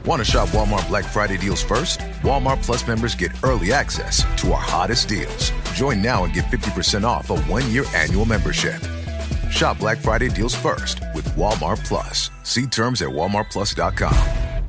Want to shop Walmart Black Friday deals first? Walmart Plus members get early access to our hottest deals. Join now and get 50% off a 1-year annual membership. Shop Black Friday deals first with Walmart Plus. See terms at walmartplus.com.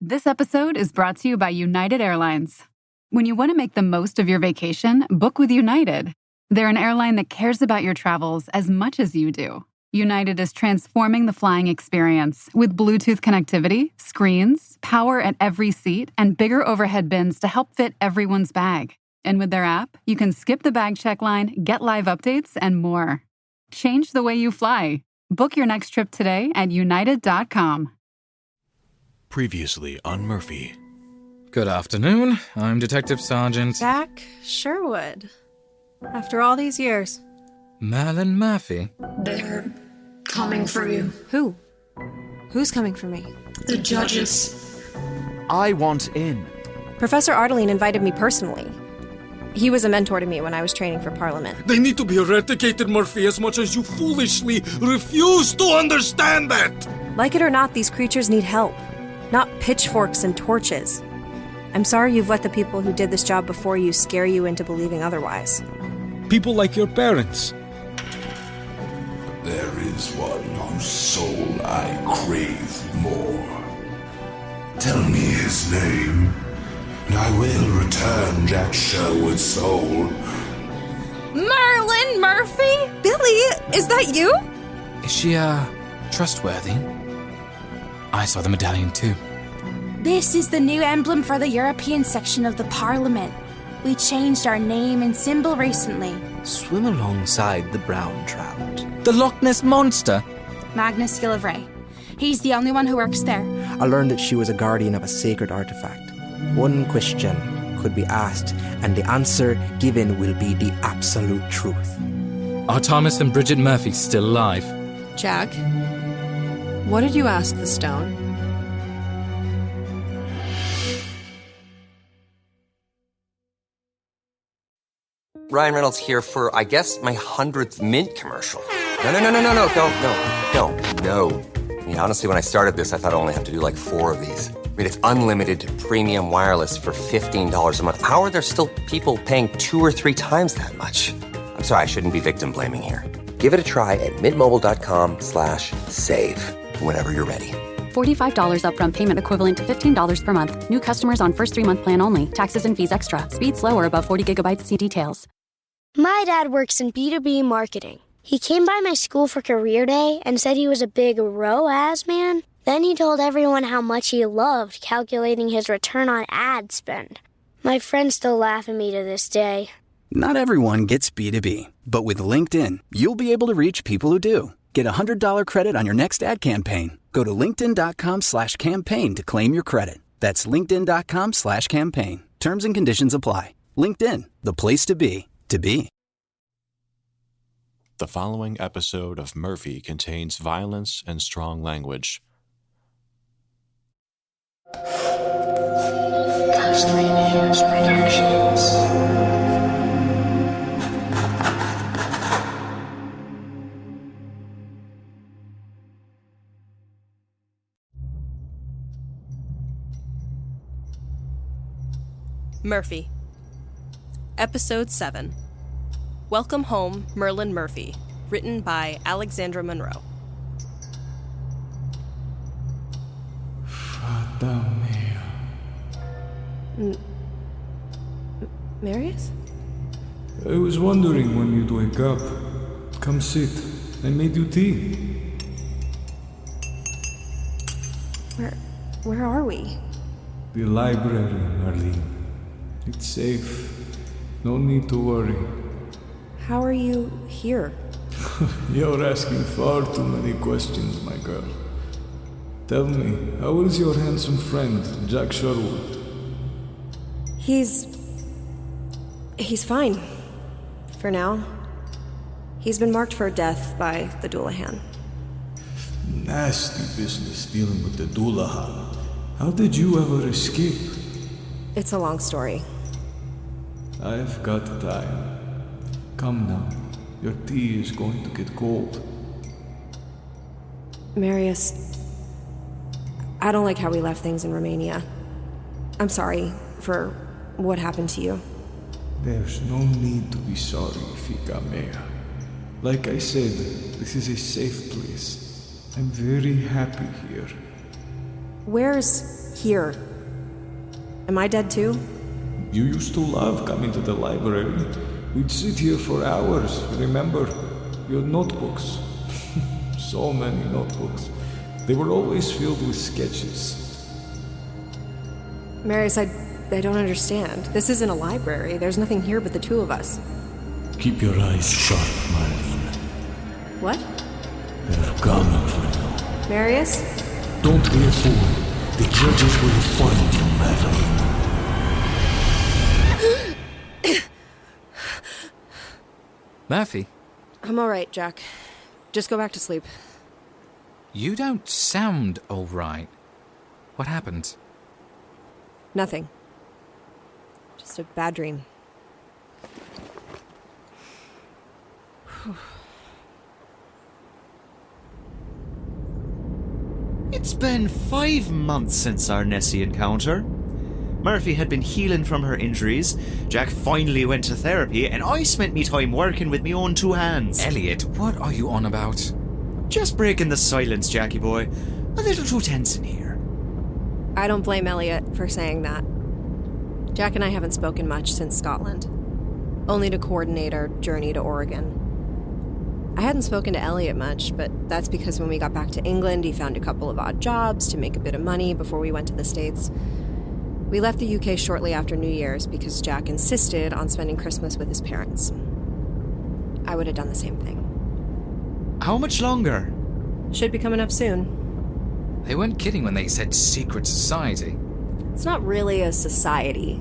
This episode is brought to you by United Airlines. When you want to make the most of your vacation, book with United. They're an airline that cares about your travels as much as you do. United is transforming the flying experience with Bluetooth connectivity, screens, power at every seat, and bigger overhead bins to help fit everyone's bag. And with their app, you can skip the bag check line, get live updates, and more. Change the way you fly. Book your next trip today at united.com. Previously on Murphy. Good afternoon. I'm Detective Sergeant... Jack Sherwood. After all these years. Merlyn Murphy. They're coming for you. Who? Who's coming for me? The judges. I want in. Professor Ardelean invited me personally. He was a mentor to me when I was training for Parliament. They need to be eradicated, Murphy, as much as you foolishly refuse to understand that! Like it or not, these creatures need help. Not pitchforks and torches. I'm sorry you've let the people who did this job before you scare you into believing otherwise. People like your parents. There is one whose soul I crave more. Tell me his name, and I will return Jack Sherwood's soul. Merlyn Murphy? Billy, is that you? Is she, trustworthy? I saw the medallion too. This is the new emblem for the European section of the Parliament. We changed our name and symbol recently. Swim alongside the brown trout. The Loch Ness Monster? Magnus Gillivray. He's the only one who works there. I learned that she was a guardian of a sacred artifact. One question could be asked, and the answer given will be the absolute truth. Are Thomas and Bridget Murphy still alive? Jack, what did you ask the stone? Ryan Reynolds here for, I guess, my 100th Mint commercial. No, don't. I mean, honestly, when I started this, I thought I only have to do like 4 of these. I mean, it's unlimited premium wireless for $15 a month. How are there still people paying 2 or 3 times that much? I'm sorry, I shouldn't be victim blaming here. Give it a try at mintmobile.com/save whenever you're ready. $45 upfront payment equivalent to $15 per month. New customers on first 3-month plan only. Taxes and fees extra. Speed slower above 40 gigabytes. See details. My dad works in B2B marketing. He came by my school for career day and said he was a big ROAS man. Then he told everyone how much he loved calculating his return on ad spend. My friends still laugh at me to this day. Not everyone gets B2B, but with LinkedIn, you'll be able to reach people who do. Get a $100 credit on your next ad campaign. Go to linkedin.com/campaign to claim your credit. That's linkedin.com/campaign. Terms and conditions apply. LinkedIn, the place to be, to be. The following episode of Murphy contains violence and strong language. Pàce-Nuñez Productions. Murphy. Episode 7. Welcome Home, Merlyn Murphy. Written by Alexandra Munroe. Marius? I was wondering when you'd wake up. Come sit. I made you tea. Where are we? The library, Merlyn. It's safe. No need to worry. How are you here? You're asking far too many questions, my girl. Tell me, how is your handsome friend, Jack Sherwood? He's fine. For now. He's been marked for death by the Dullahan. Nasty business dealing with the Dullahan. How did you ever escape? It's a long story. I've got time. Come now. Your tea is going to get cold. Marius, I don't like how we left things in Romania. I'm sorry for what happened to you. There's no need to be sorry, fica mea. Like I said, this is a safe place. I'm very happy here. Where's here? Am I dead too? You used to love coming to the library. We'd sit here for hours, remember? Your notebooks. So many notebooks. They were always filled with sketches. Marius, I don't understand. This isn't a library. There's nothing here but the two of us. Keep your eyes sharp, Merlyn. What? They're coming for you. Marius? Don't be a fool. The judges will find you, Merlyn. Murphy? I'm alright, Jack. Just go back to sleep. You don't sound alright. What happened? Nothing. Just a bad dream. It's been 5 months since our Nessie encounter. Murphy had been healing from her injuries, Jack finally went to therapy, and I spent me time working with me own 2 hands. Elliot, what are you on about? Just breaking the silence, Jackie boy. A little too tense in here. I don't blame Elliot for saying that. Jack and I haven't spoken much since Scotland. Only to coordinate our journey to Oregon. I hadn't spoken to Elliot much, but that's because when we got back to England, he found a couple of odd jobs to make a bit of money before we went to the States. We left the UK shortly after New Year's because Jack insisted on spending Christmas with his parents. I would have done the same thing. How much longer? Should be coming up soon. They weren't kidding when they said secret society. It's not really a society.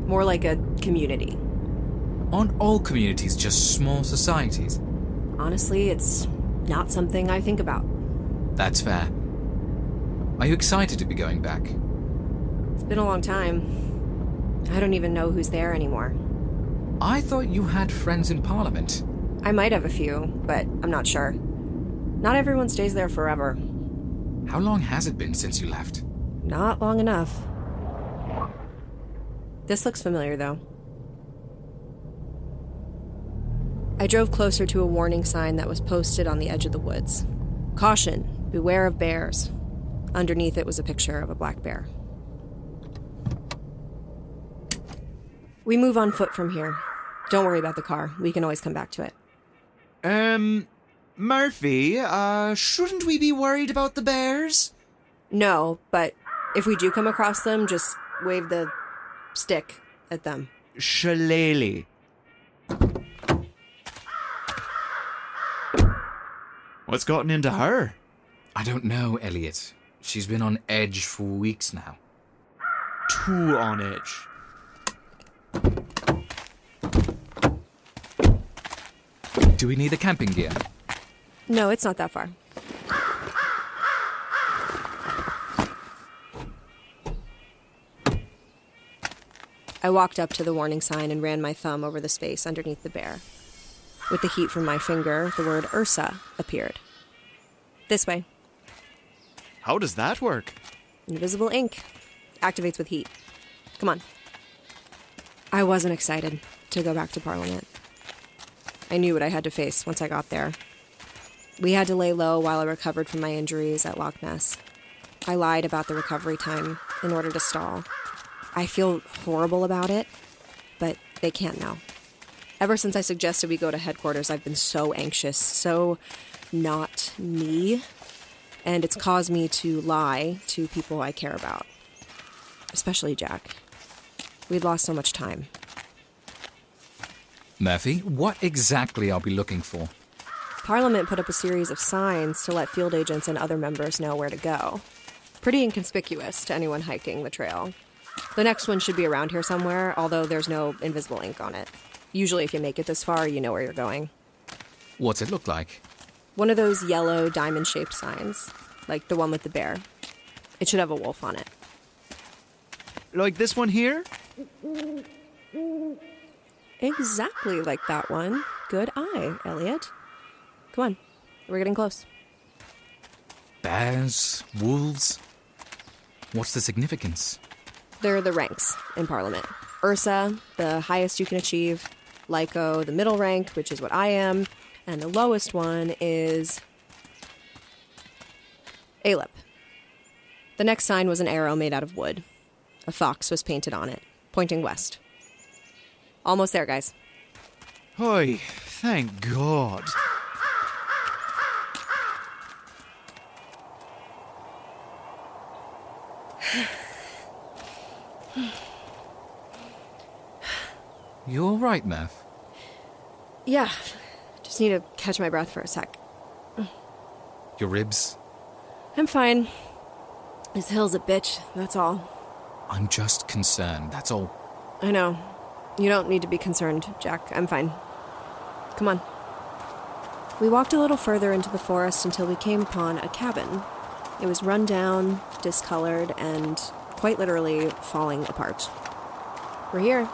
More like a community. Aren't all communities just small societies? Honestly, it's not something I think about. That's fair. Are you excited to be going back? It's been a long time. I don't even know who's there anymore. I thought you had friends in Parliament. I might have a few, but I'm not sure. Not everyone stays there forever. How long has it been since you left? Not long enough. This looks familiar, though. I drove closer to a warning sign that was posted on the edge of the woods. Caution, beware of bears. Underneath it was a picture of a black bear. We move on foot from here. Don't worry about the car. We can always come back to it. Murphy, shouldn't we be worried about the bears? No, but if we do come across them, just wave the stick at them. Shillelagh. What's gotten into her? I don't know, Elliot. She's been on edge for weeks now. Too on edge. Do we need the camping gear? No, it's not that far. I walked up to the warning sign and ran my thumb over the space underneath the bear. With the heat from my finger, the word Ursa appeared. This way. How does that work? Invisible ink. Activates with heat. Come on. I wasn't excited to go back to Parliament. I knew what I had to face once I got there. We had to lay low while I recovered from my injuries at Loch Ness. I lied about the recovery time in order to stall. I feel horrible about it, but they can't know. Ever since I suggested we go to headquarters, I've been so anxious, so not me, and it's caused me to lie to people I care about, especially Jack. We'd lost so much time. Murphy, what exactly are we looking for? Parliament put up a series of signs to let field agents and other members know where to go. Pretty inconspicuous to anyone hiking the trail. The next one should be around here somewhere, although there's no invisible ink on it. Usually if you make it this far, you know where you're going. What's it look like? One of those yellow diamond-shaped signs, like the one with the bear. It should have a wolf on it. Like this one here? Exactly like that one. Good eye, Elliot. Come on, we're getting close. Bears? Wolves? What's the significance? They're the ranks in Parliament. Ursa, the highest you can achieve. Lyco, the middle rank, which is what I am. And the lowest one is Alep. The next sign was an arrow made out of wood. A fox was painted on it, pointing west. Almost there, guys. Oi, thank God. You all right, Merv? Yeah, just need to catch my breath for a sec. Your ribs? I'm fine. This hill's a bitch, that's all. I'm just concerned, that's all. I know. You don't need to be concerned, Jack. I'm fine. Come on. We walked a little further into the forest until we came upon a cabin. It was run down, discolored, and quite literally falling apart. We're here.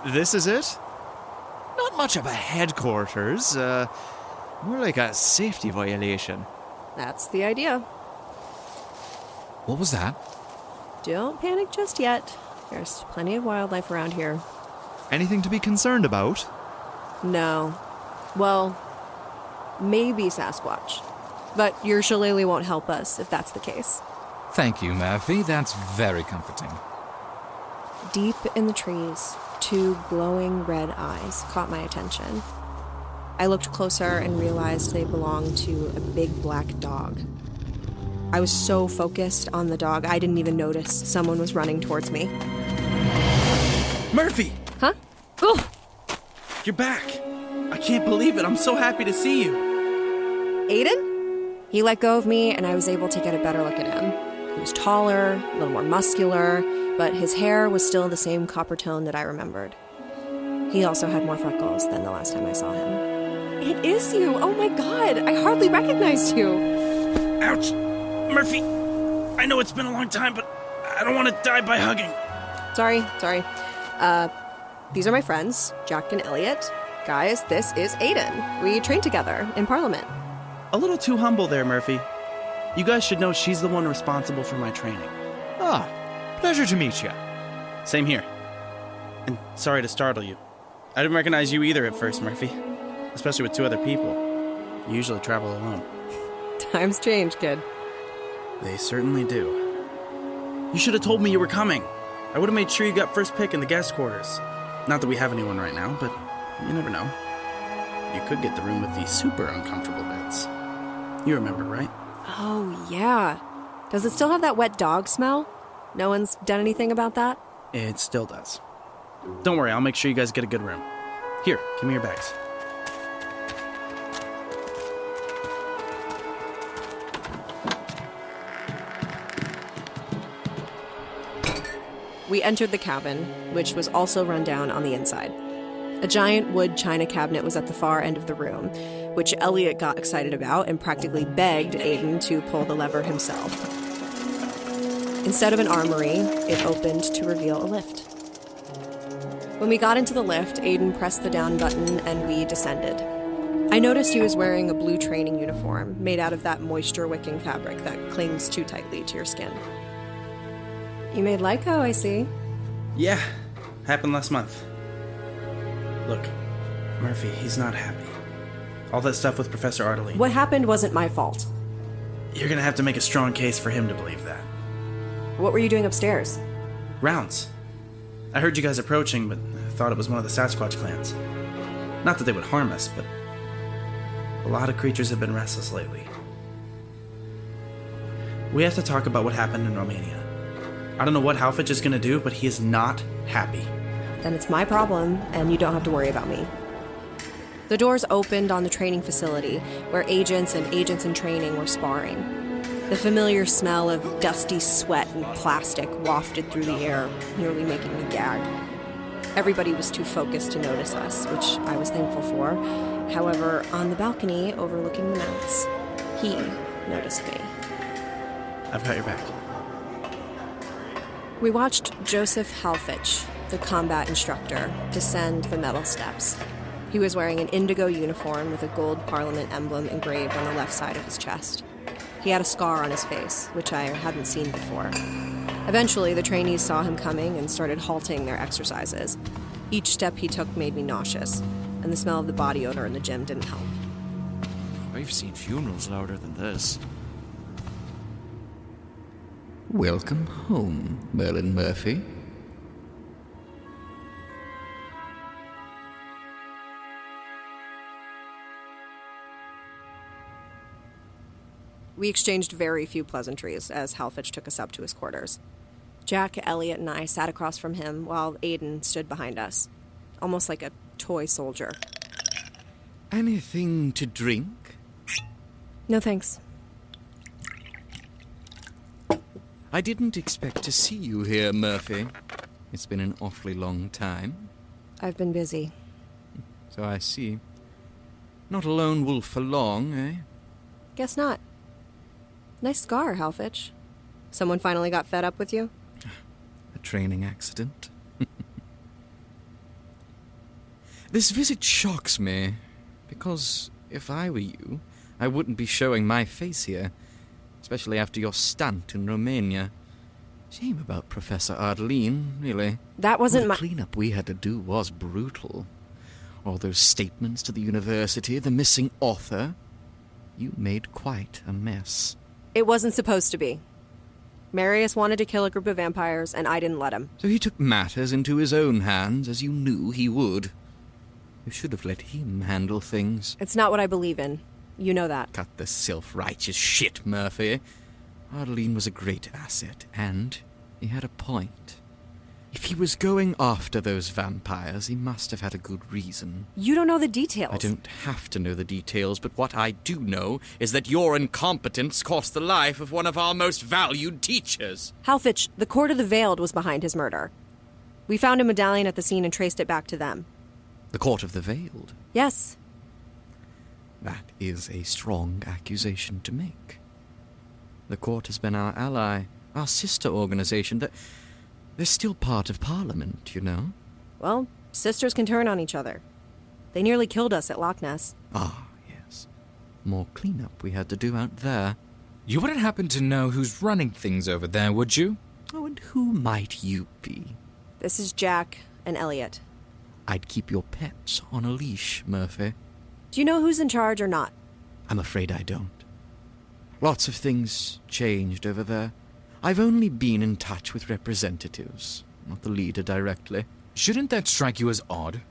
This is it? Not much of a headquarters. More like a safety violation. That's the idea. What was that? Don't panic just yet. There's plenty of wildlife around here. Anything to be concerned about? No. Well, maybe Sasquatch. But your shillelagh won't help us if that's the case. Thank you, Murphy. That's very comforting. Deep in the trees, two glowing red eyes caught my attention. I looked closer and realized they belonged to a big black dog. I was so focused on the dog, I didn't even notice someone was running towards me. Murphy! Huh? Oh! You're back! I can't believe it. I'm so happy to see you. Aidan? He let go of me, and I was able to get a better look at him. He was taller, a little more muscular, but his hair was still the same copper tone that I remembered. He also had more freckles than the last time I saw him. It is you! Oh my god! I hardly recognized you! Ouch! Murphy, I know it's been a long time, but I don't want to die by hugging. Sorry. These are my friends, Jack and Elliot. Guys, this is Aidan. We trained together in Parliament. A little too humble there, Murphy. You guys should know she's the one responsible for my training. Ah, pleasure to meet you. Same here. And sorry to startle you. I didn't recognize you either at first, Murphy. Especially with two other people. You usually travel alone. Times change, kid. They certainly do. You should have told me you were coming. I would have made sure you got first pick in the guest quarters. Not that we have anyone right now, but you never know. You could get the room with the super uncomfortable beds. You remember, right? Oh, yeah. Does it still have that wet dog smell? No one's done anything about that? It still does. Don't worry, I'll make sure you guys get a good room. Here, give me your bags. We entered the cabin, which was also run down on the inside. A giant wood china cabinet was at the far end of the room, which Elliot got excited about and practically begged Aidan to pull the lever himself. Instead of an armory, it opened to reveal a lift. When we got into the lift, Aidan pressed the down button and we descended. I noticed he was wearing a blue training uniform made out of that moisture-wicking fabric that clings too tightly to your skin. You made Lyco, I see. Yeah, happened last month. Look, Murphy, he's not happy. All that stuff with Professor Ardelean. What happened wasn't my fault. You're gonna have to make a strong case for him to believe that. What were you doing upstairs? Rounds. I heard you guys approaching, but I thought it was one of the Sasquatch clans. Not that they would harm us, but a lot of creatures have been restless lately. We have to talk about what happened in Romania. I don't know what Halfitch is gonna do, but he is not happy. Then it's my problem, and you don't have to worry about me. The doors opened on the training facility, where agents in training were sparring. The familiar smell of dusty sweat and plastic wafted through the air, nearly making me gag. Everybody was too focused to notice us, which I was thankful for. However, on the balcony overlooking the mounts, he noticed me. I've got your back. We watched Joseph Halfitch, the combat instructor, descend the metal steps. He was wearing an indigo uniform with a gold Parliament emblem engraved on the left side of his chest. He had a scar on his face, which I hadn't seen before. Eventually, the trainees saw him coming and started halting their exercises. Each step he took made me nauseous, and the smell of the body odor in the gym didn't help. I've seen funerals louder than this. Welcome home, Merlyn Murphy. We exchanged very few pleasantries as Halfitch took us up to his quarters. Jack, Elliot, and I sat across from him while Aidan stood behind us, almost like a toy soldier. Anything to drink? No thanks. I didn't expect to see you here, Murphy. It's been an awfully long time. I've been busy. So I see. Not a lone wolf for long, eh? Guess not. Nice scar, Halfitch. Someone finally got fed up with you? A training accident. This visit shocks me, because if I were you, I wouldn't be showing my face here, especially after your stunt in Romania. Shame about Professor Ardelean, really. That wasn't the cleanup we had to do was brutal. All those statements to the university, the missing author. You made quite a mess. It wasn't supposed to be. Marius wanted to kill a group of vampires, and I didn't let him. So he took matters into his own hands, as you knew he would. You should have let him handle things. It's not what I believe in. You know that. Cut the self-righteous shit, Murphy. Ardelean was a great asset, and he had a point. If he was going after those vampires, he must have had a good reason. You don't know the details. I don't have to know the details, but what I do know is that your incompetence cost the life of one of our most valued teachers. Halfitch, the Court of the Veiled was behind his murder. We found a medallion at the scene and traced it back to them. The Court of the Veiled? Yes. That is a strong accusation to make. The Court has been our ally, our sister organization. They're still part of Parliament, you know. Well, sisters can turn on each other. They nearly killed us at Loch Ness. Ah, yes. More cleanup we had to do out there. You wouldn't happen to know who's running things over there, would you? Oh, and who might you be? This is Jack and Elliot. I'd keep your pets on a leash, Murphy. Do you know who's in charge or not? I'm afraid I don't. Lots of things changed over there. I've only been in touch with representatives, not the leader directly. Shouldn't that strike you as odd?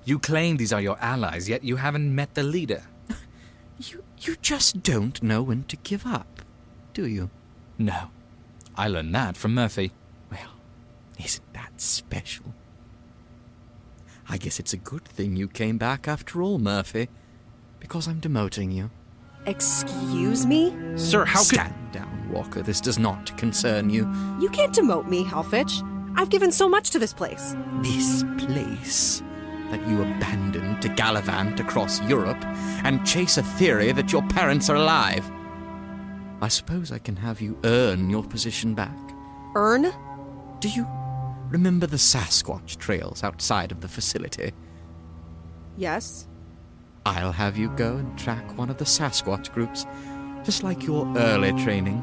You claim these are your allies, yet you haven't met the leader. You just don't know when to give up, do you? No. I learned that from Murphy. Well, isn't that special? I guess it's a good thing you came back after all, Murphy, because I'm demoting you. Excuse me? Sir, how could... Stand down, Walker. This does not concern you. You can't demote me, Halfitch. I've given so much to this place. This place that you abandoned to gallivant across Europe and chase a theory that your parents are alive. I suppose I can have you earn your position back. Earn? Do you remember the Sasquatch trails outside of the facility? Yes. I'll have you go and track one of the Sasquatch groups, just like your early training.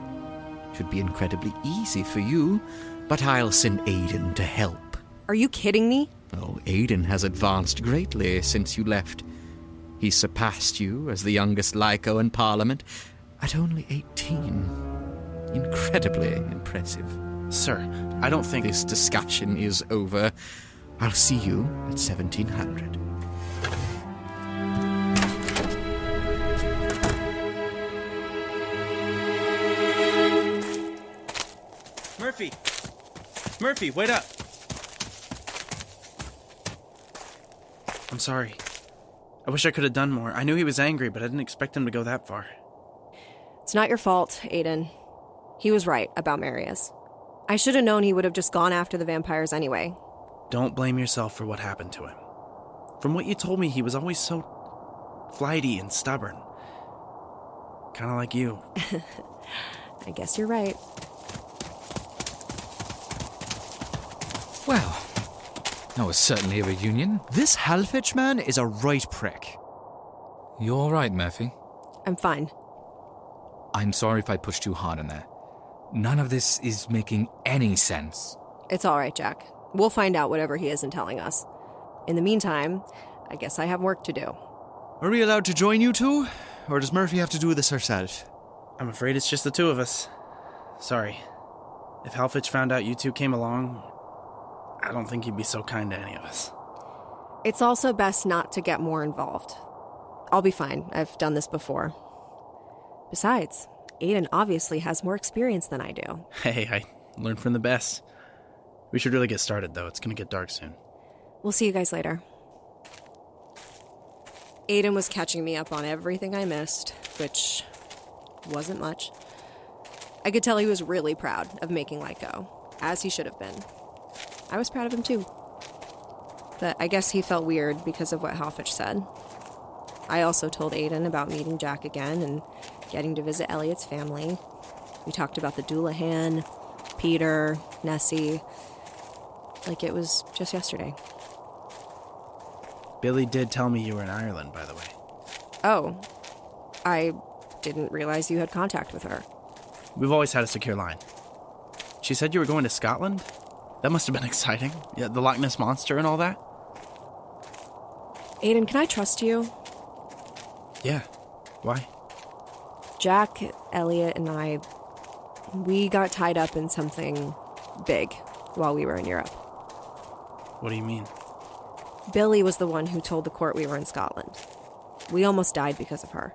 Should be incredibly easy for you, but I'll send Aidan to help. Are you kidding me? Oh, Aidan has advanced greatly since you left. He surpassed you as the youngest Lyco in Parliament at only 18. Incredibly impressive. Sir, I don't think... This discussion is over. I'll see you at 1700. Murphy! Murphy, wait up! I'm sorry. I wish I could have done more. I knew he was angry, but I didn't expect him to go that far. It's not your fault, Aidan. He was right about Marius. I should have known he would have just gone after the vampires anyway. Don't blame yourself for what happened to him. From what you told me, he was always so flighty and stubborn. Kind of like you. I guess you're right. Well, that was certainly a reunion. This Halfitch man is a right prick. You're all right, Murphy. I'm fine. I'm sorry if I pushed too hard on there. None of this is making any sense. It's all right, Jack. We'll find out whatever he isn't telling us. In the meantime, I guess I have work to do. Are we allowed to join you two? Or does Murphy have to do this herself? I'm afraid it's just the two of us. Sorry. If Halfitch found out you two came along, I don't think he'd be so kind to any of us. It's also best not to get more involved. I'll be fine. I've done this before. Besides, Aidan obviously has more experience than I do. Hey, I learned from the best. We should really get started, though. It's gonna get dark soon. We'll see you guys later. Aidan was catching me up on everything I missed, which wasn't much. I could tell he was really proud of making Light go, as he should have been. I was proud of him too. But I guess he felt weird because of what Halfitch said. I also told Aidan about meeting Jack again and getting to visit Elliot's family. We talked about the Doulahan, Peter, Nessie, like it was just yesterday. Billy did tell me you were in Ireland, by the way. Oh, I didn't realize you had contact with her. We've always had a secure line. She said you were going to Scotland? That must have been exciting. Yeah, the Loch Ness Monster and all that. Aidan, can I trust you? Yeah. Why? Jack, Elliot, and I, we got tied up in something big while we were in Europe. What do you mean? Billy was the one who told the court we were in Scotland. We almost died because of her.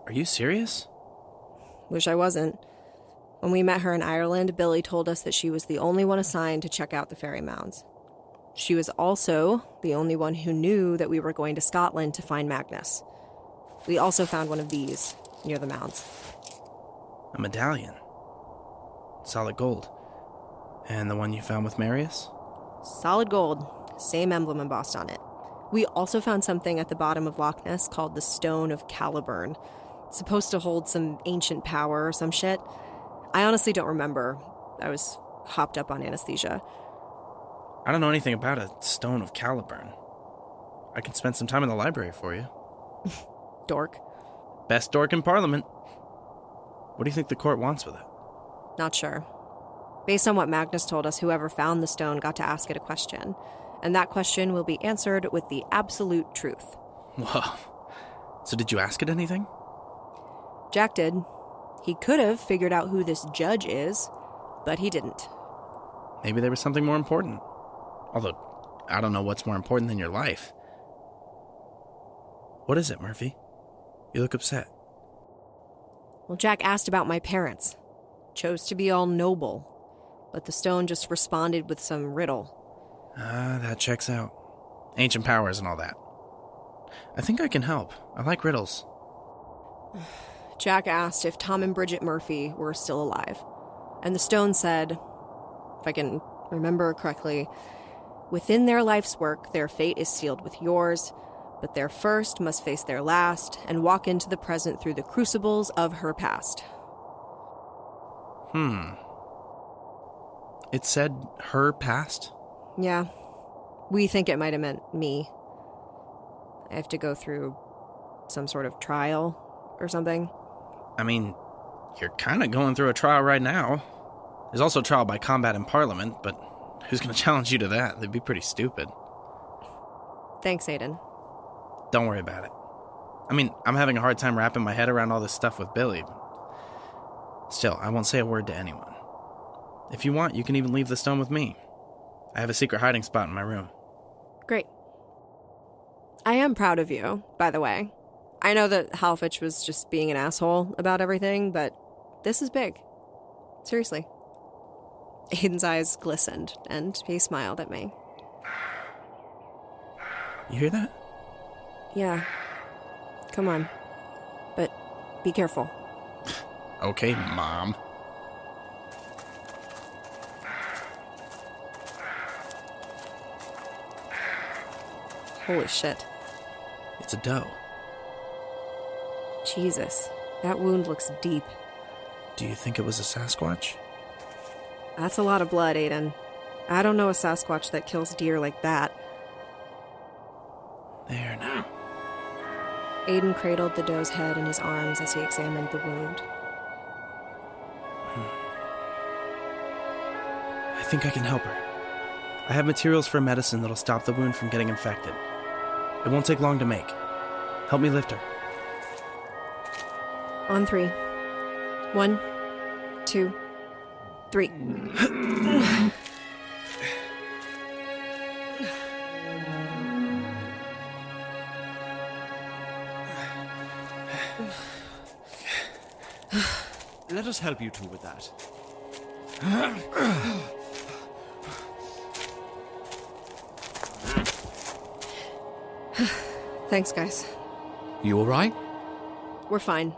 Are you serious? Wish I wasn't. When we met her in Ireland, Billy told us that she was the only one assigned to check out the fairy mounds. She was also the only one who knew that we were going to Scotland to find Magnus. We also found one of these near the mounds. A medallion. Solid gold. And the one you found with Marius? Solid gold. Same emblem embossed on it. We also found something at the bottom of Loch Ness called the Stone of Caliburn. It's supposed to hold some ancient power or some shit. I honestly don't remember. I was hopped up on anesthesia. I don't know anything about a Stone of Caliburn. I can spend some time in the library for you. Dork. Best dork in Parliament. What do you think the court wants with it? Not sure. Based on what Magnus told us, whoever found the stone got to ask it a question. And that question will be answered with the absolute truth. Whoa. So did you ask it anything? Jack did. He could have figured out who this judge is, but he didn't. Maybe there was something more important. Although, I don't know what's more important than your life. What is it, Murphy? You look upset. Well, Jack asked about my parents. Chose to be all noble. But the stone just responded with some riddle. That checks out. Ancient powers and all that. I think I can help. I like riddles. Jack asked if Tom and Bridget Murphy were still alive. And the stone said, if I can remember correctly, within their life's work, their fate is sealed with yours, but their first must face their last and walk into the present through the crucibles of her past. It said her past? Yeah. We think it might have meant me. I have to go through some sort of trial or something. I mean, you're kind of going through a trial right now. There's also a trial by combat in Parliament, but who's going to challenge you to that? They'd be pretty stupid. Thanks, Aidan. Don't worry about it. I mean, I'm having a hard time wrapping my head around all this stuff with Billy. Still, I won't say a word to anyone. If you want, you can even leave the stone with me. I have a secret hiding spot in my room. Great. I am proud of you, by the way. I know that Halfitch was just being an asshole about everything, but this is big. Seriously. Aidan's eyes glistened, and he smiled at me. You hear that? Yeah. Come on. But be careful. Okay, Mom. Holy shit. It's a doe. Jesus. That wound looks deep. Do you think it was a Sasquatch? That's a lot of blood, Aidan. I don't know a Sasquatch that kills deer like that. There now. Aidan cradled the doe's head in his arms as he examined the wound. I think I can help her. I have materials for a medicine that'll stop the wound from getting infected. It won't take long to make. Help me lift her. On 3. 1, 2, 3. Let us help you two with that. Thanks, guys. You all right? We're fine.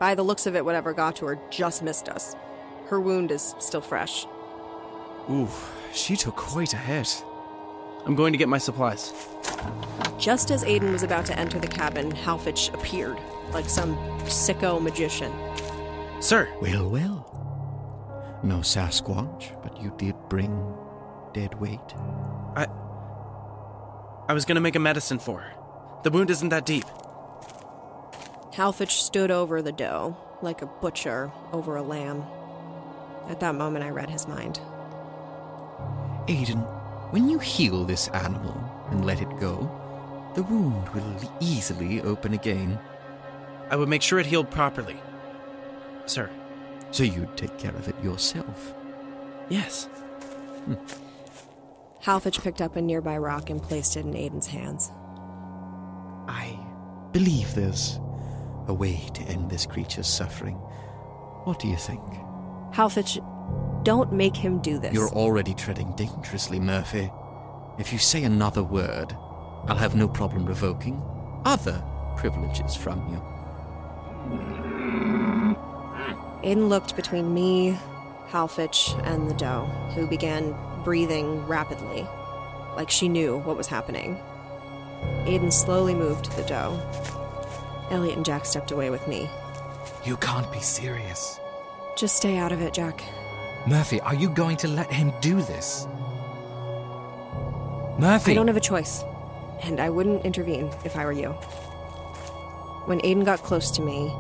By the looks of it, whatever got to her just missed us. Her wound is still fresh. Ooh, she took quite a hit. I'm going to get my supplies. Just as Aidan was about to enter the cabin, Halfitch appeared, like some sicko magician. Sir! Well. No Sasquatch, but you did bring dead weight. I was going to make a medicine for her. The wound isn't that deep. Halfitch stood over the doe, like a butcher over a lamb. At that moment, I read his mind. Aidan, when you heal this animal and let it go, the wound will easily open again. I would make sure it healed properly. Sir. So you'd take care of it yourself? Yes. Halfitch picked up a nearby rock and placed it in Aidan's hands. I believe there's a way to end this creature's suffering. What do you think? Halfitch, don't make him do this. You're already treading dangerously, Murphy. If you say another word, I'll have no problem revoking other privileges from you. Aidan looked between me, Halfitch, and the doe, who began breathing rapidly, like she knew what was happening. Aidan slowly moved to the doe. Elliot and Jack stepped away with me. You can't be serious. Just stay out of it, Jack. Murphy, are you going to let him do this? Murphy! I don't have a choice, and I wouldn't intervene if I were you. When Aidan got close to me,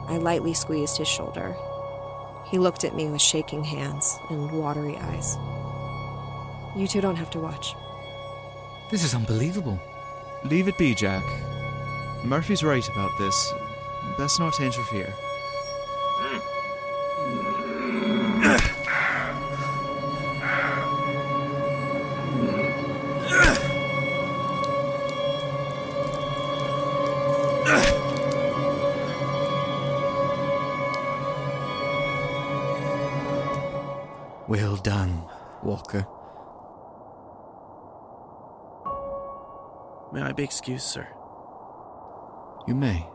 I lightly squeezed his shoulder. He looked at me with shaking hands and watery eyes. You two don't have to watch. This is unbelievable. Leave it be, Jack. Murphy's right about this. Best not to interfere. Well done, Walker. May I be excused, sir? You may.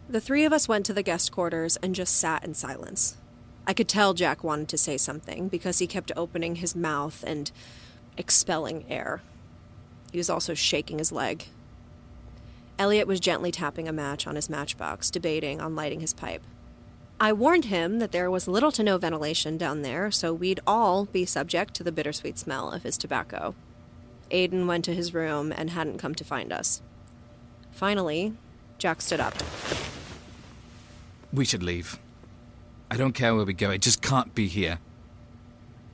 The three of us went to the guest quarters and just sat in silence. I could tell Jack wanted to say something because he kept opening his mouth and expelling air. He was also shaking his leg. Elliot was gently tapping a match on his matchbox, debating on lighting his pipe. I warned him that there was little to no ventilation down there, so we'd all be subject to the bittersweet smell of his tobacco. Aidan went to his room and hadn't come to find us. Finally, Jack stood up. We should leave. I don't care where we go, it just can't be here.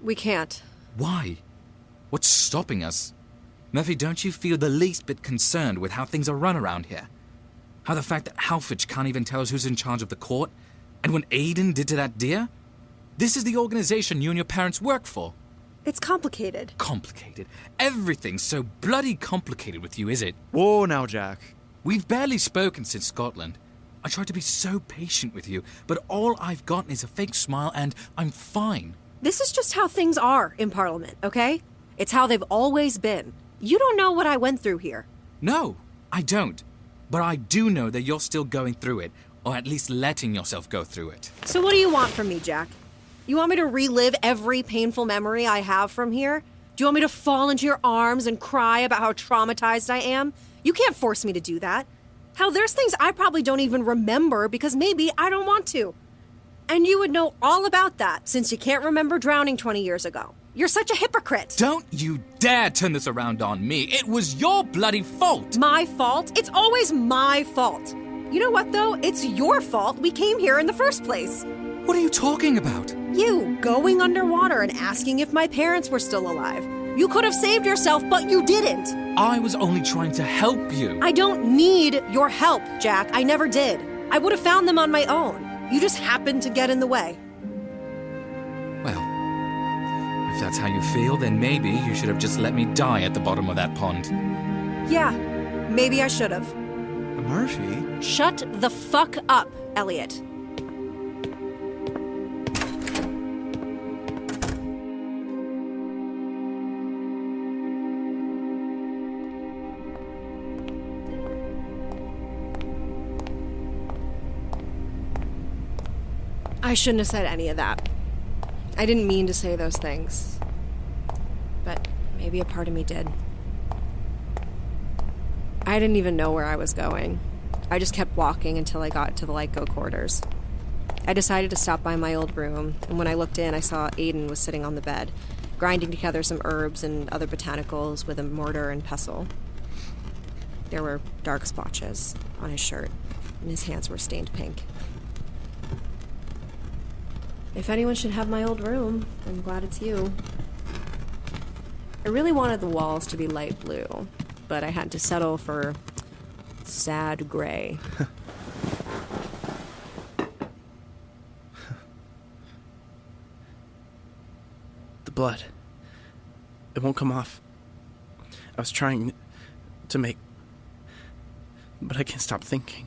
We can't. Why? What's stopping us? Murphy, don't you feel the least bit concerned with how things are run around here? How the fact that Halfitch can't even tell us who's in charge of the court? And when Aidan did to that deer? This is the organization you and your parents work for. It's complicated. Complicated? Everything's so bloody complicated with you, is it? Whoa now, Jack. We've barely spoken since Scotland. I tried to be so patient with you, but all I've gotten is a fake smile and I'm fine. This is just how things are in Parliament, okay? It's how they've always been. You don't know what I went through here. No, I don't. But I do know that you're still going through it, or at least letting yourself go through it. So what do you want from me, Jack? You want me to relive every painful memory I have from here? Do you want me to fall into your arms and cry about how traumatized I am? You can't force me to do that. How there's things I probably don't even remember because maybe I don't want to. And you would know all about that since you can't remember drowning 20 years ago. You're such a hypocrite. Don't you dare turn this around on me. It was your bloody fault. My fault? It's always my fault. You know what, though? It's your fault we came here in the first place. What are you talking about? You going underwater and asking if my parents were still alive. You could have saved yourself, but you didn't. I was only trying to help you. I don't need your help, Jack. I never did. I would have found them on my own. You just happened to get in the way. Well, if that's how you feel, then maybe you should have just let me die at the bottom of that pond. Yeah, maybe I should have. Murphy? Shut the fuck up, Elliot. I shouldn't have said any of that. I didn't mean to say those things. But maybe a part of me did. I didn't even know where I was going. I just kept walking until I got to the Lyco quarters. I decided to stop by my old room, and when I looked in, I saw Aidan was sitting on the bed, grinding together some herbs and other botanicals with a mortar and pestle. There were dark splotches on his shirt, and his hands were stained pink. If anyone should have my old room, I'm glad it's you. I really wanted the walls to be light blue, but I had to settle for sad gray. The blood. It won't come off. I was trying to make... but I can't stop thinking.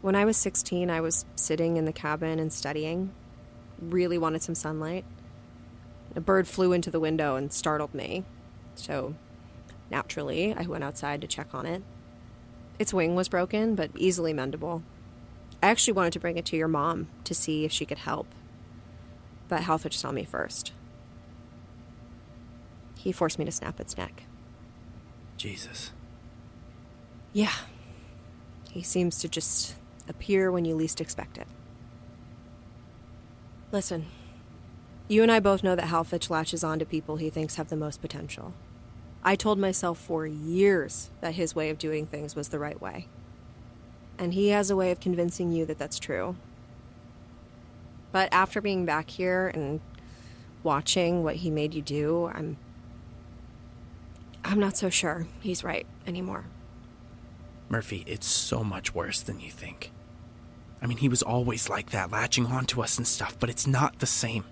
When I was 16, I was sitting in the cabin and studying. Really wanted some sunlight. A bird flew into the window and startled me. So, naturally, I went outside to check on it. Its wing was broken, but easily mendable. I actually wanted to bring it to your mom to see if she could help. But Halfitch saw me first. He forced me to snap its neck. Jesus. Yeah. He seems to just appear when you least expect it. Listen, you and I both know that Halfitch latches on to people he thinks have the most potential. I told myself for years that his way of doing things was the right way. And he has a way of convincing you that that's true. But after being back here and watching what he made you do, I'm not so sure he's right anymore. Murphy, it's so much worse than you think. I mean, he was always like that, latching onto us and stuff, but it's not the same.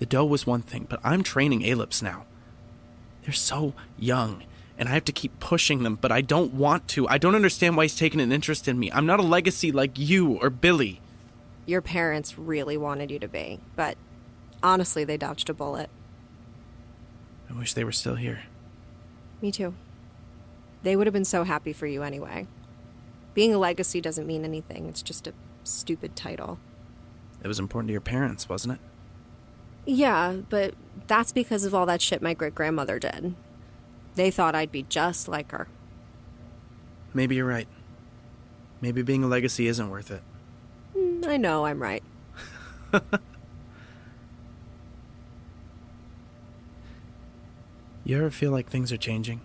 The dough was one thing, but I'm training Aelips now. They're so young, and I have to keep pushing them, but I don't want to. I don't understand why he's taken an interest in me. I'm not a legacy like you or Billy. Your parents really wanted you to be, but honestly, they dodged a bullet. I wish they were still here. Me too. They would have been so happy for you anyway. Being a legacy doesn't mean anything. It's just a stupid title. It was important to your parents, wasn't it? Yeah, but that's because of all that shit my great-grandmother did. They thought I'd be just like her. Maybe you're right. Maybe being a legacy isn't worth it. I know I'm right. You ever feel like things are changing?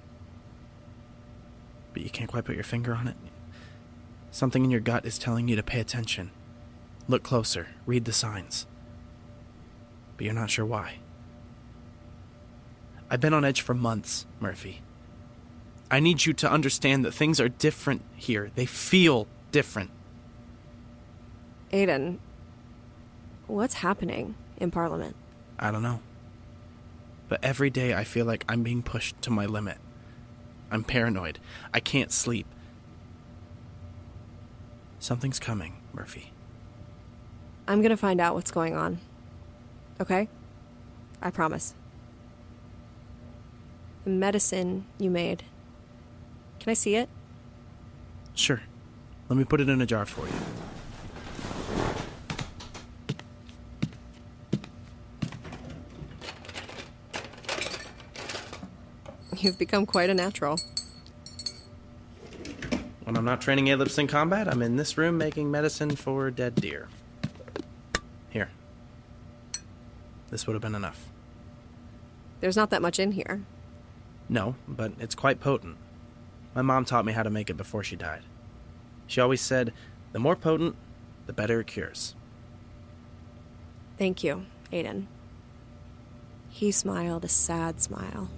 But you can't quite put your finger on it? Something in your gut is telling you to pay attention. Look closer. Read the signs. But you're not sure why. I've been on edge for months, Murphy. I need you to understand that things are different here. They feel different. Aidan, what's happening in Parliament? I don't know. But every day I feel like I'm being pushed to my limit. I'm paranoid. I can't sleep. Something's coming, Murphy. I'm gonna find out what's going on. Okay? I promise. The medicine you made. Can I see it? Sure. Let me put it in a jar for you. You've become quite a natural. When I'm not training Aelips in combat, I'm in this room making medicine for dead deer. Here. This would have been enough. There's not that much in here. No, but it's quite potent. My mom taught me how to make it before she died. She always said, the more potent, the better it cures. Thank you, Aidan. He smiled a sad smile,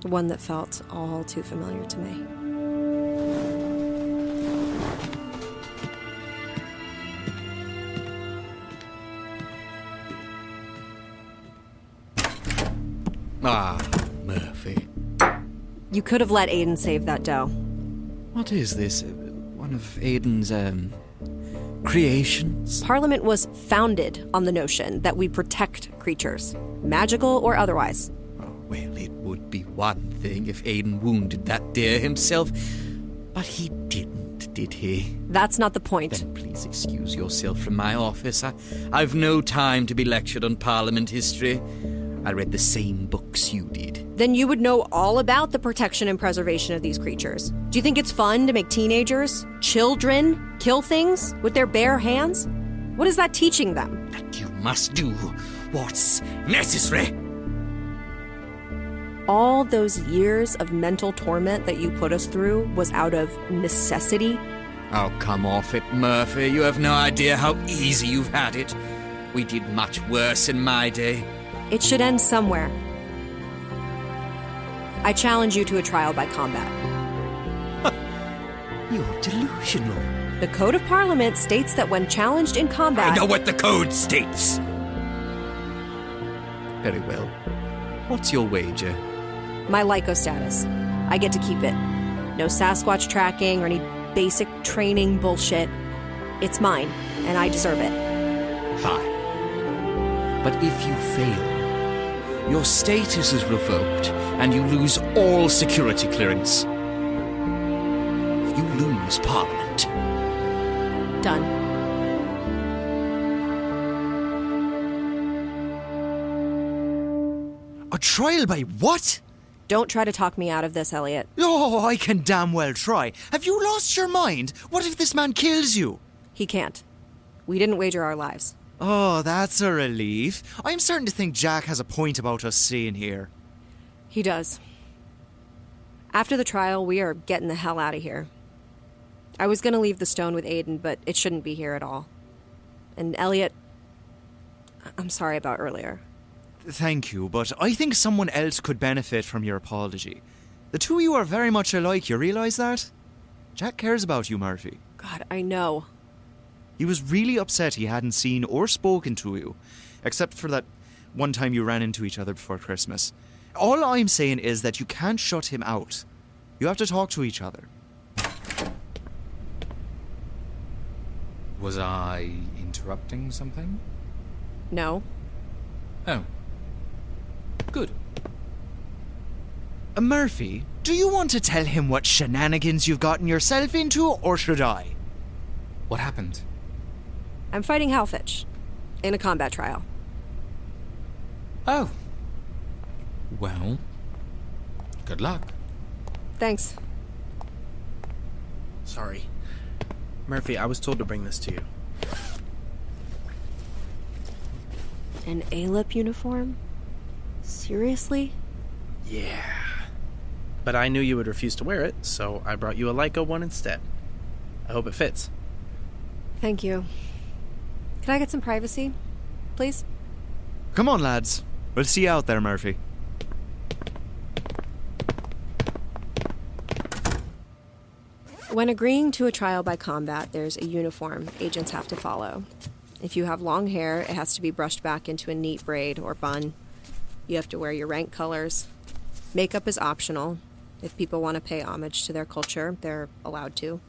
one that felt all too familiar to me. Ah, Murphy. You could have let Aidan save that dough. What is this? One of Aidan's, creations? Parliament was founded on the notion that we protect creatures, magical or otherwise. Oh, well, it would be one thing if Aidan wounded that deer himself, but he didn't, did he? That's not the point. Then please excuse yourself from my office. I've no time to be lectured on Parliament history. I read the same books you did. Then you would know all about the protection and preservation of these creatures. Do you think it's fun to make teenagers, children, kill things with their bare hands? What is that teaching them? That you must do what's necessary. All those years of mental torment that you put us through was out of necessity? Oh, come off it, Murphy. You have no idea how easy you've had it. We did much worse in my day. It should end somewhere. I challenge you to a trial by combat. You're delusional. The Code of Parliament states that when challenged in combat... I know what the code states! Very well. What's your wager? My Lyco status. I get to keep it. No Sasquatch tracking or any basic training bullshit. It's mine, and I deserve it. Fine. But if you fail, your status is revoked, and you lose all security clearance. You lose Parliament. Done. A trial by what? Don't try to talk me out of this, Elliot. Oh, I can damn well try. Have you lost your mind? What if this man kills you? He can't. We didn't wager our lives. Oh, that's a relief. I'm starting to think Jack has a point about us staying here. He does. After the trial, we are getting the hell out of here. I was going to leave the stone with Aidan, but it shouldn't be here at all. And Elliot, I'm sorry about earlier. Thank you, but I think someone else could benefit from your apology. The two of you are very much alike, you realise that? Jack cares about you, Murphy. God, I know. He was really upset he hadn't seen or spoken to you, except for that one time you ran into each other before Christmas. All I'm saying is that you can't shut him out. You have to talk to each other. Was I interrupting something? No. Oh. Good. Murphy, do you want to tell him what shenanigans you've gotten yourself into, or should I? What happened? I'm fighting Halfitch in a combat trial. Oh. Well, good luck. Thanks. Sorry. Murphy, I was told to bring this to you. An ALIP uniform? Seriously? Yeah. But I knew you would refuse to wear it, so I brought you a Lyco one instead. I hope it fits. Thank you. Can I get some privacy, please? Come on, lads. We'll see you out there, Murphy. When agreeing to a trial by combat, there's a uniform agents have to follow. If you have long hair, it has to be brushed back into a neat braid or bun. You have to wear your rank colors. Makeup is optional. If people want to pay homage to their culture, they're allowed to.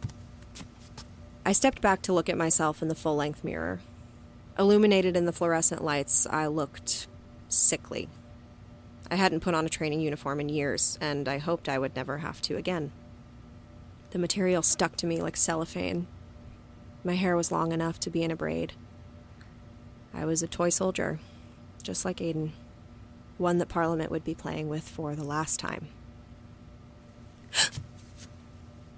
I stepped back to look at myself in the full-length mirror. Illuminated in the fluorescent lights, I looked sickly. I hadn't put on a training uniform in years, and I hoped I would never have to again. The material stuck to me like cellophane. My hair was long enough to be in a braid. I was a toy soldier, just like Aidan. One that Parliament would be playing with for the last time.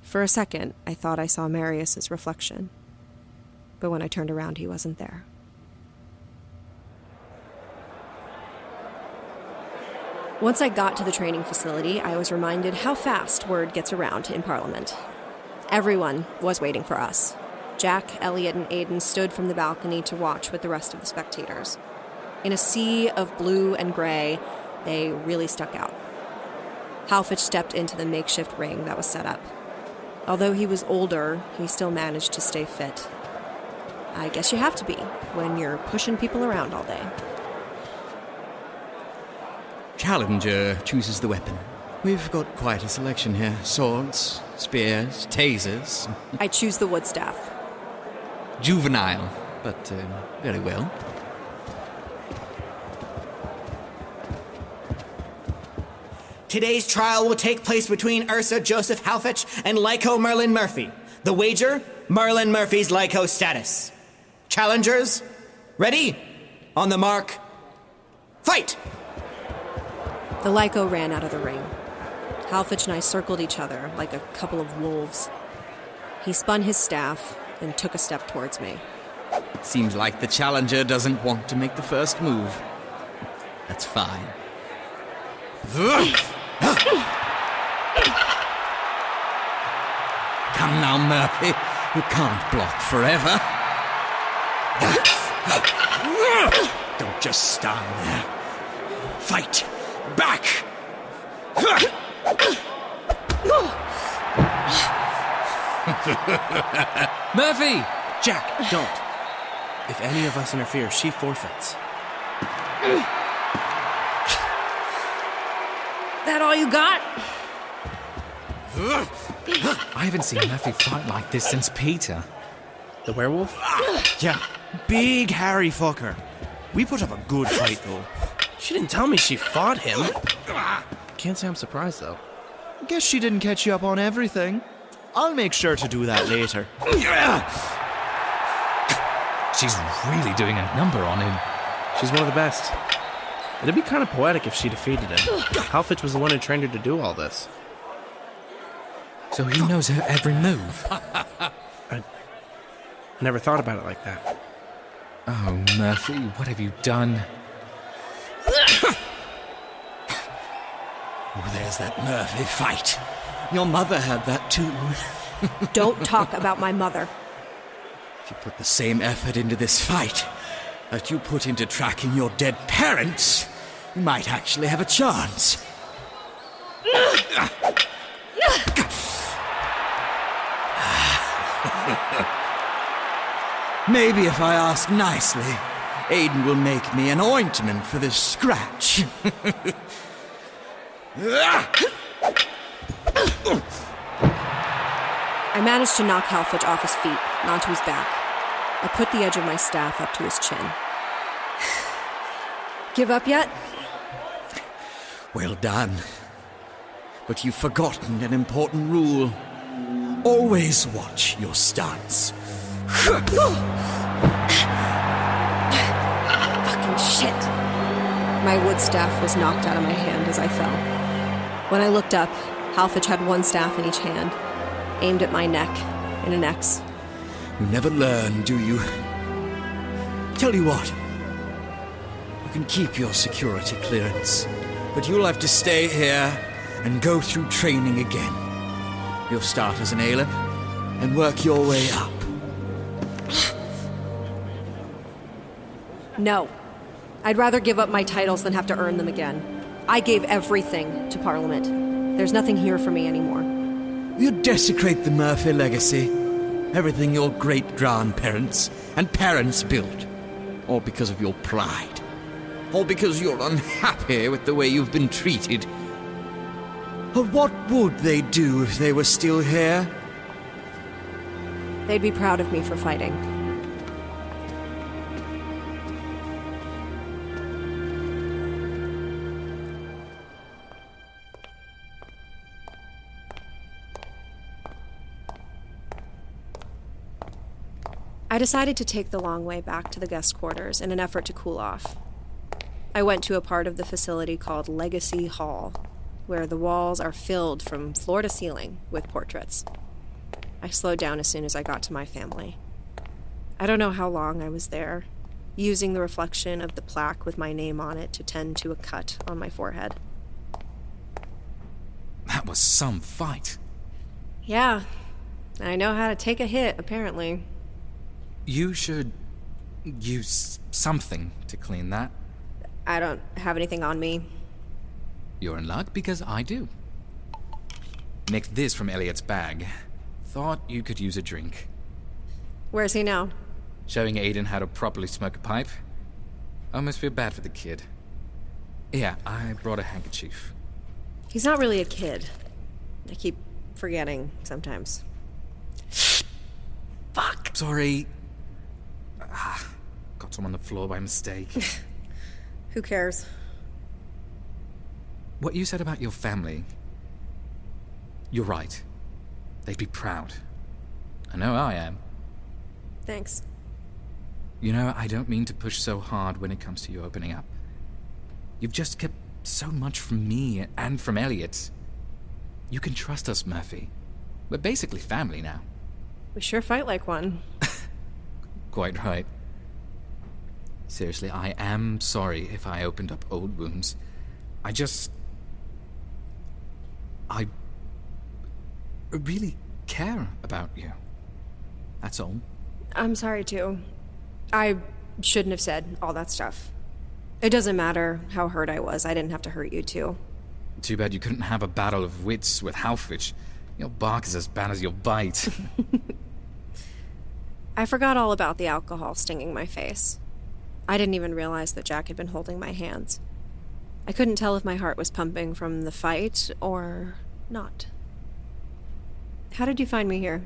For a second, I thought I saw Marius's reflection. But when I turned around, he wasn't there. Once I got to the training facility, I was reminded how fast word gets around in Parliament. Everyone was waiting for us. Jack, Elliot, and Aidan stood from the balcony to watch with the rest of the spectators. In a sea of blue and gray, they really stuck out. Halfitch stepped into the makeshift ring that was set up. Although he was older, he still managed to stay fit. I guess you have to be when you're pushing people around all day. Challenger chooses the weapon. We've got quite a selection here. Swords, spears, tasers. I choose the wood staff. Juvenile, but very well. Today's trial will take place between Ursa Joseph Halfitch and Lyco Merlyn Murphy. The wager, Merlyn Murphy's Lyco status. Challengers, ready? On the mark, fight! The Lyco ran out of the ring. Halfitch and I circled each other like a couple of wolves. He spun his staff and took a step towards me. Seems like the challenger doesn't want to make the first move. That's fine. Come now, Murphy. You can't block forever. Don't just stand there. Fight! Back! Murphy! Jack, don't. If any of us interfere, she forfeits. That all you got? I haven't seen Murphy fight like this since Peter. The werewolf? Yeah, big hairy fucker. We put up a good fight, though. She didn't tell me she fought him. Can't say I'm surprised, though. Guess she didn't catch you up on everything. I'll make sure to do that later. She's really doing a number on him. She's one of the best. It'd be kind of poetic if she defeated him. Halfitch was the one who trained her to do all this. So he knows her every move. I never thought about it like that. Oh, Murphy, what have you done? Oh, there's that Murphy fight. Your mother had that too. Don't talk about my mother. If you put the same effort into this fight that you put into tracking your dead parents, you might actually have a chance. Maybe if I ask nicely, Aidan will make me an ointment for this scratch. I managed to knock Halfitch off his feet and onto his back. I put the edge of my staff up to his chin. Give up yet? Well done. But you've forgotten an important rule. Always watch your stance. Fucking shit. My wood staff was knocked out of my hand as I fell. When I looked up, Halfitch had one staff in each hand, aimed at my neck in an X. You never learn, do you? Tell you what. You can keep your security clearance, but you'll have to stay here and go through training again. You'll start as an Salem and work your way up. No. I'd rather give up my titles than have to earn them again. I gave everything to Parliament. There's nothing here for me anymore. You desecrate the Murphy legacy. Everything your great-grandparents and parents built. All because of your pride. All because you're unhappy with the way you've been treated. But what would they do if they were still here? They'd be proud of me for fighting. I decided to take the long way back to the guest quarters in an effort to cool off. I went to a part of the facility called Legacy Hall, where the walls are filled from floor to ceiling with portraits. I slowed down as soon as I got to my family. I don't know how long I was there, using the reflection of the plaque with my name on it to tend to a cut on my forehead. That was some fight. Yeah, I know how to take a hit, apparently. You should use something to clean that. I don't have anything on me. You're in luck because I do. Nicked this from Elliot's bag. Thought you could use a drink. Where's he now? Showing Aidan how to properly smoke a pipe. Almost feel bad for the kid. Yeah, I brought a handkerchief. He's not really a kid. I keep forgetting sometimes. Fuck! Sorry. Got some on the floor by mistake. Who cares? What you said about your family... You're right. They'd be proud. I know I am. Thanks. You know, I don't mean to push so hard when it comes to you opening up. You've just kept so much from me and from Elliot. You can trust us, Murphy. We're basically family now. We sure fight like one. Quite right. Seriously, I am sorry if I opened up old wounds. I really care about you. That's all. I'm sorry, too. I shouldn't have said all that stuff. It doesn't matter how hurt I was. I didn't have to hurt you, too. Too bad you couldn't have a battle of wits with Halfitch. Your bark is as bad as your bite. I forgot all about the alcohol stinging my face. I didn't even realize that Jack had been holding my hands. I couldn't tell if my heart was pumping from the fight or not. How did you find me here?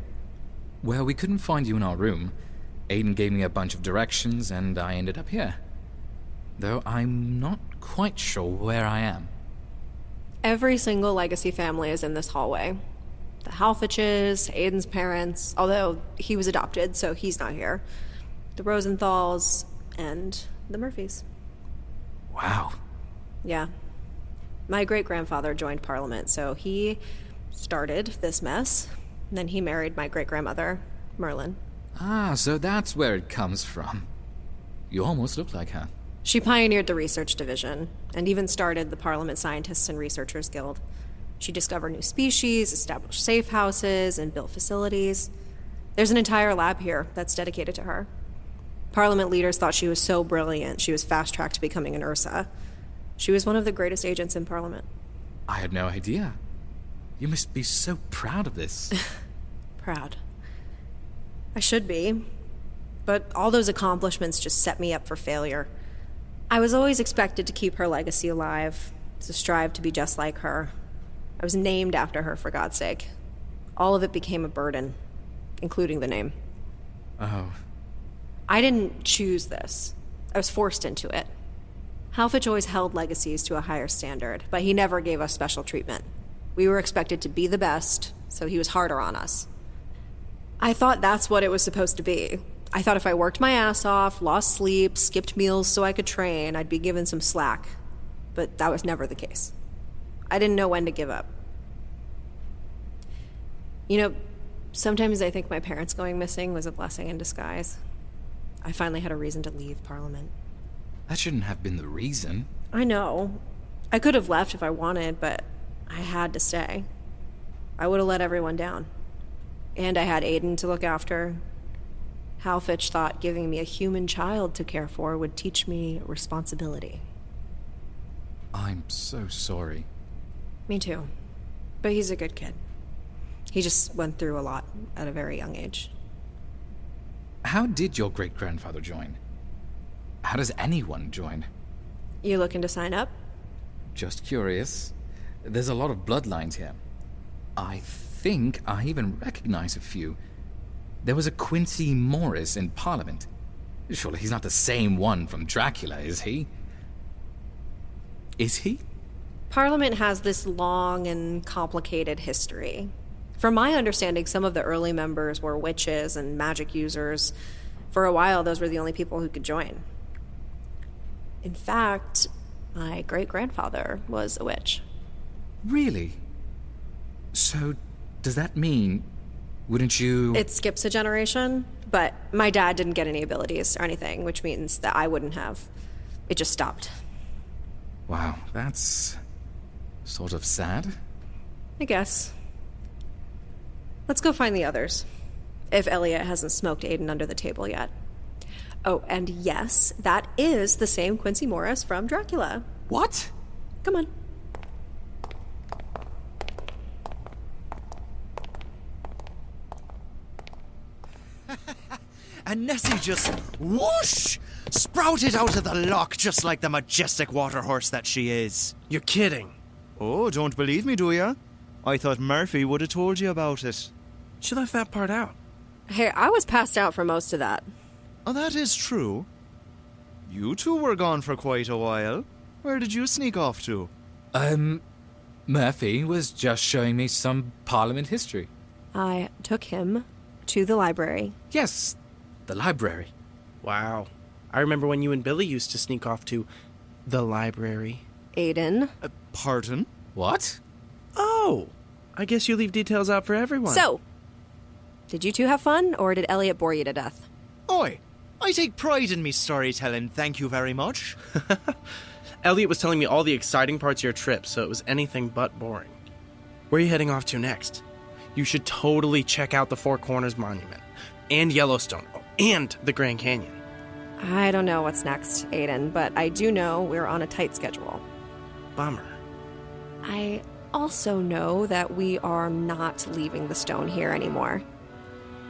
Well, we couldn't find you in our room. Aidan gave me a bunch of directions, and I ended up here. Though I'm not quite sure where I am. Every single Legacy family is in this hallway. The Halfitches, Aidan's parents, although he was adopted, so he's not here. The Rosenthals, and the Murphys. Wow. Yeah. My great-grandfather joined Parliament, so he started this mess. Then he married my great-grandmother, Merlyn. Ah, so that's where it comes from. You almost look like her. She pioneered the research division, and even started the Parliament Scientists and Researchers Guild. She discovered new species, established safe houses, and built facilities. There's an entire lab here that's dedicated to her. Parliament leaders thought she was so brilliant, she was fast-tracked to becoming an Ursa. She was one of the greatest agents in Parliament. I had no idea. You must be so proud of this. Proud. I should be. But all those accomplishments just set me up for failure. I was always expected to keep her legacy alive, to strive to be just like her. I was named after her, for God's sake. All of it became a burden, including the name. Oh. I didn't choose this. I was forced into it. Halfitch always held legacies to a higher standard, but he never gave us special treatment. We were expected to be the best, so he was harder on us. I thought that's what it was supposed to be. I thought if I worked my ass off, lost sleep, skipped meals so I could train, I'd be given some slack. But that was never the case. I didn't know when to give up. You know, sometimes I think my parents going missing was a blessing in disguise. I finally had a reason to leave Parliament. That shouldn't have been the reason. I know. I could have left if I wanted, but I had to stay. I would have let everyone down. And I had Aidan to look after. Halfitch thought giving me a human child to care for would teach me responsibility. I'm so sorry. Me too. But he's a good kid. He just went through a lot at a very young age. How did your great-grandfather join? How does anyone join? You looking to sign up? Just curious. There's a lot of bloodlines here. I think I even recognize a few. There was a Quincy Morris in Parliament. Surely he's not the same one from Dracula, is he? Is he? Parliament has this long and complicated history. From my understanding, some of the early members were witches and magic users. For a while, those were the only people who could join. In fact, my great-grandfather was a witch. Really? So, does that mean Wouldn't you... It skips a generation, but my dad didn't get any abilities or anything, which means that I wouldn't have. It just stopped. Wow, that's... sort of sad. I guess. Let's go find the others. If Elliot hasn't smoked Aidan under the table yet. Oh, and yes, that is the same Quincy Morris from Dracula. What? Come on. And Nessie just whoosh sprouted out of the lock just like the majestic water horse that she is. You're kidding. Oh, don't believe me, do ya? I thought Murphy would have told you about it. She left that part out. Hey, I was passed out for most of that. Oh, that is true. You two were gone for quite a while. Where did you sneak off to? Murphy was just showing me some Parliament history. I took him to the library. Yes, the library. Wow. I remember when you and Billy used to sneak off to the library. Aidan. Pardon? What? Oh, I guess you leave details out for everyone. So, did you two have fun, or did Elliot bore you to death? Oi, I take pride in me storytelling, thank you very much. Elliot was telling me all the exciting parts of your trip, so it was anything but boring. Where are you heading off to next? You should totally check out the Four Corners Monument, and Yellowstone, and the Grand Canyon. I don't know what's next, Aidan, but I do know we're on a tight schedule. Bummer. I also know that we are not leaving the stone here anymore.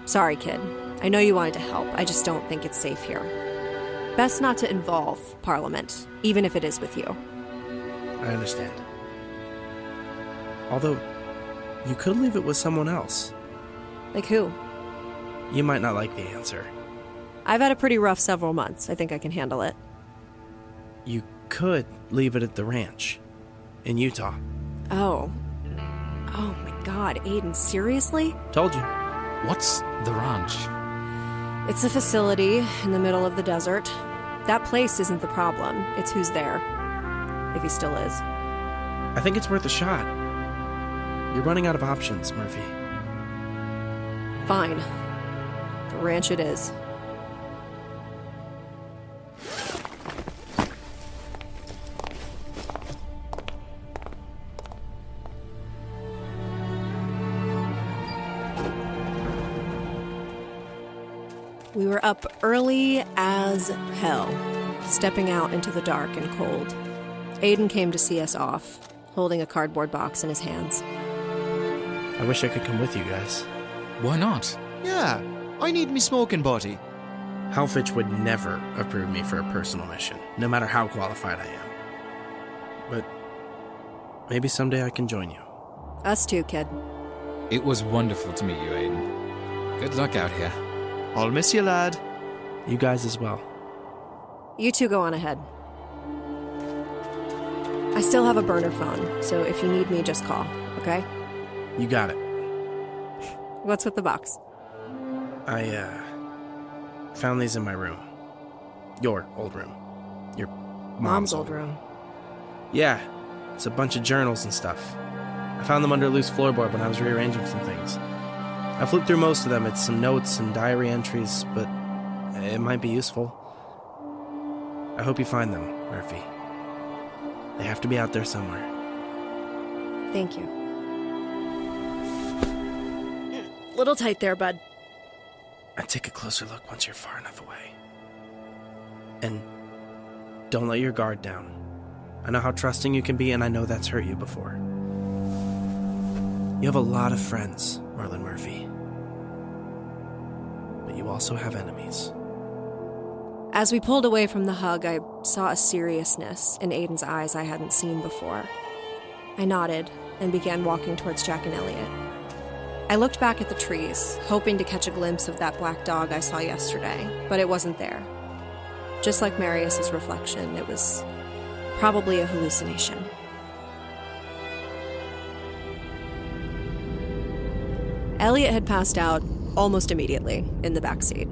Sorry, kid. I know you wanted to help. I just don't think it's safe here. Best not to involve Parliament, even if it is with you. I understand. Although, you could leave it with someone else. Like who? You might not like the answer. I've had a pretty rough several months. I think I can handle it. You could leave it at the ranch. In Utah. Oh. Oh my god, Aidan, seriously? Told you. What's the ranch? It's a facility in the middle of the desert. That place isn't the problem. It's who's there. If he still is. I think it's worth a shot. You're running out of options, Murphy. Fine. The ranch it is. We were up early as hell, stepping out into the dark and cold. Aidan came to see us off, holding a cardboard box in his hands. I wish I could come with you guys. Why not? Yeah, I need me smoking body. Halfitch would never approve me for a personal mission, no matter how qualified I am. But maybe someday I can join you. Us too, kid. It was wonderful to meet you, Aidan. Good luck out here. I'll miss you, lad. You guys as well. You two go on ahead. I still have a burner phone, so if you need me, just call, okay? You got it. What's with the box? I, found these in my room. Your old room. Your mom's old room. Yeah, it's a bunch of journals and stuff. I found them under a loose floorboard when I was rearranging some things. I flipped through most of them. It's some notes and diary entries, but it might be useful. I hope you find them, Murphy. They have to be out there somewhere. Thank you. Little tight there, bud. And take a closer look once you're far enough away. And don't let your guard down. I know how trusting you can be, and I know that's hurt you before. You have a lot of friends, Merlyn Murphy. But you also have enemies. As we pulled away from the hug, I saw a seriousness in Aidan's eyes I hadn't seen before. I nodded and began walking towards Jack and Elliot. I looked back at the trees, hoping to catch a glimpse of that black dog I saw yesterday, but it wasn't there. Just like Marius's reflection, it was probably a hallucination. Elliot had passed out almost immediately in the backseat.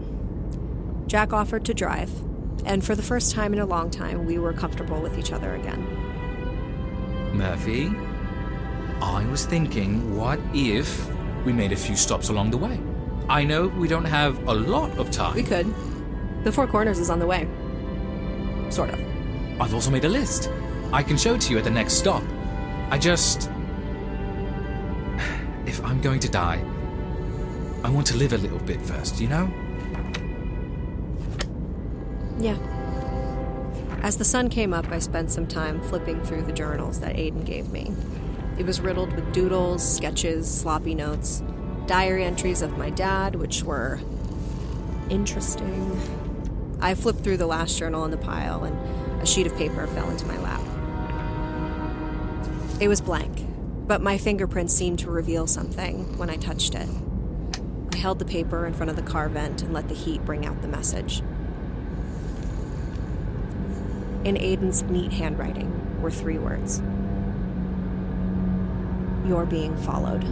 Jack offered to drive, and for the first time in a long time, we were comfortable with each other again. Murphy, I was thinking, what if We made a few stops along the way. I know we don't have a lot of time. We could. The Four Corners is on the way. Sort of. I've also made a list. I can show it to you at the next stop. If I'm going to die, I want to live a little bit first, you know? Yeah. As the sun came up, I spent some time flipping through the journals that Aidan gave me. It was riddled with doodles, sketches, sloppy notes, diary entries of my dad, which were interesting. I flipped through the last journal in the pile, and a sheet of paper fell into my lap. It was blank, but my fingerprints seemed to reveal something when I touched it. I held the paper in front of the car vent and let the heat bring out the message. In Aidan's neat handwriting were 3 words. You're being followed.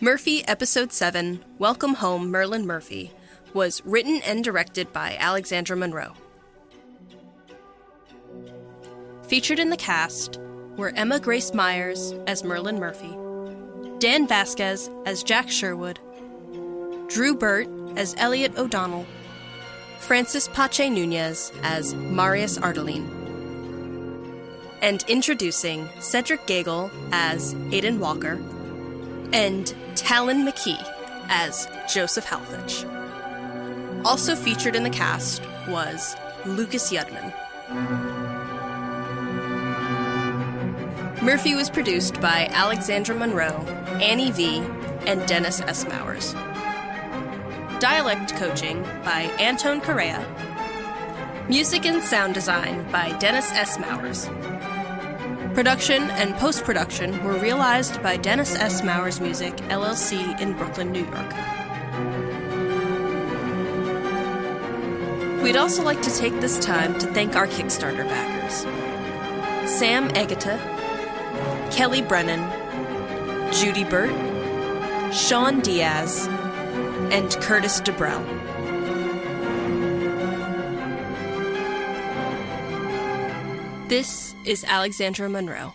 Murphy, Episode 7, Welcome Home, Merlyn Murphy, was written and directed by Alexandra Munroe. Featured in the cast were Emma Grace Myers as Merlyn Murphy, Dan Vasquez as Jack Sherwood, Drew Burt as Elliot O'Donnell, Francis Pàce-Nuñez as Marius Ardelean, and introducing Cedric Gegel as Aidan Walker, and Thalan McKee as Joseph Halfitch. Also featured in the cast was Lucas Yudman. Murphy was produced by Alexandra Munroe, Annie V., and Dennis S. Mowers. Dialect coaching by Antone Correia. Music and sound design by Dennis S. Mowers. Production and post-production were realized by Dennis S. Mowers Music, LLC in Brooklyn, New York. We'd also like to take this time to thank our Kickstarter backers: Sam Egeta, Kelly Brennan, Judy Burt, Sean Diaz, and Curtis DeBrell. This is Alexandra Munroe.